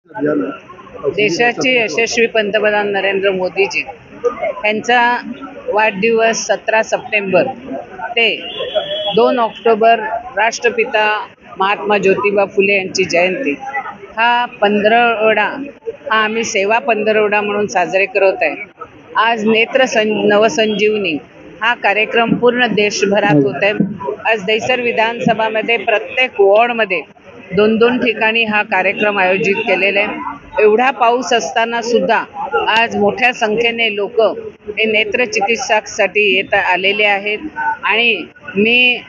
देशाचे यशस्वी पंतप्रधान नरेंद्र मोदीजी यांचा वाढदिवस 17 सप्टेंबर ते 2 ऑक्टोबर राष्ट्रपिता महात्मा ज्योतिबा फुले यांची जयंती हा पंधरवडा हा आम्ही सेवा पंधरवडा म्हणून साजरे करत आहे। आज नवसंजीवनी हा कार्यक्रम पूर्ण देशभरात होत आहे। आज दहिसर विधानसभामध्ये प्रत्येक वॉर्डमध्ये 2-2 ठिकाणी हा कार्यक्रम आयोजित केलेला आहे। एवढा पाऊस असताना सुद्धा आज मोठ्या संख्येने लोक हे नेत्र चिकित्सासाठी येत आलेले आहेत आणि मी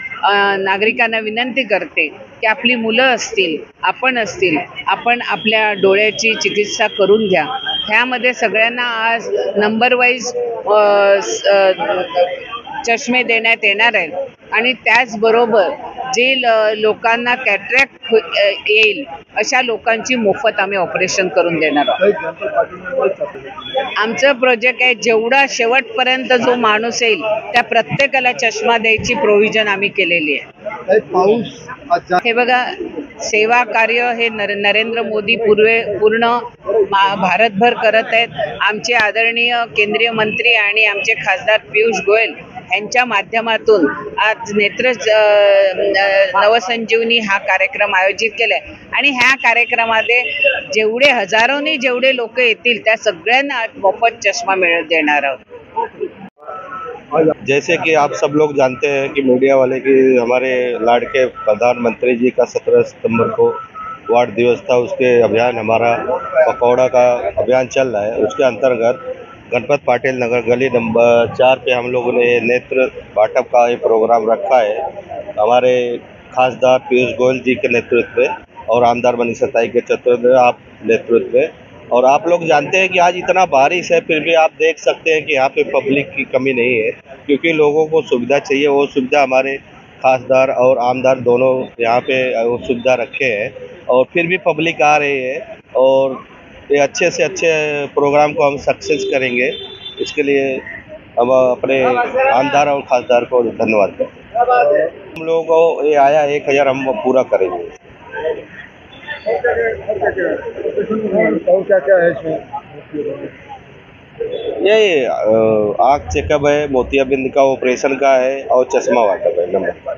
नागरिकांना विनंती करते की आपली मुलं असतील, आपण आपल्या डोळ्याची चिकित्सा करून घ्या। ह्यामध्ये सगळ्यांना आज नंबर वाईज चष्मे देण्यात येणार आहेत आणि त्याचबरोबर जे लोकांना कॅटरॅक्ट येईल अशा लोकांची मोफत आम्ही ऑपरेशन करून देणार आहोत। आमचं प्रोजेक्ट आहे जेवढा शेवटपर्यंत जो माणूस येईल त्या प्रत्येकाला चष्मा द्यायची प्रोव्हिजन आम्ही केलेली आहे। हे बघा, सेवा कार्य हे नरेंद्र मोदी पूर्ण भारतभर करत आहेत। आमचे आदरणीय केंद्रीय मंत्री आणि आमचे खासदार पियुष गोयल यांच्या माध्यमातून आज नवसंजीवनी हा कार्यक्रम आयोजित केलाय आणि ह्या कार्यक्रमामध्ये जेवढे हजारोनी जेवढे लोक येतील त्या सगळ्यांना मोफत चष्मा देणार आहोत। जैसे कि आप सब लोग जानते हैं कि मीडिया वाले कि हमारे लाड़के प्रधानमंत्री जी का 17 सितंबर को वार्ड दिवस था। उसके अभियान हमारा पकौड़ा का अभियान चल रहा है। उसके अंतर्गत गणपत पाटिल नगर गली नंबर 4 पे हम लोगों ने नेत्र बाटप का ये प्रोग्राम रखा है। हमारे खासदार पीयूष गोयल जी के नेतृत्व में और आमदार मनीषा ताई के नेतृत्व में और आप लोग जानते हैं कि आज इतना बारिश है फिर भी आप देख सकते हैं कि यहाँ पे पब्लिक की कमी नहीं है, क्योंकि लोगों को सुविधा चाहिए। वो सुविधा हमारे खासदार और आमदार दोनों यहाँ पे वो सुविधा रखे हैं और फिर भी पब्लिक आ रही है और ये अच्छे से अच्छे प्रोग्राम को हम सक्सेस करेंगे। इसके लिए हम अपने आमदार और खासदार को धन्यवाद करते हैं। हम लोगों को ये आया 1000 हम पूरा करेंगे। और क्या है इसमें? ये आँख चेकअप है, मोतियाबिंद का ऑपरेशन का है और चश्मा वाटप है नंबर।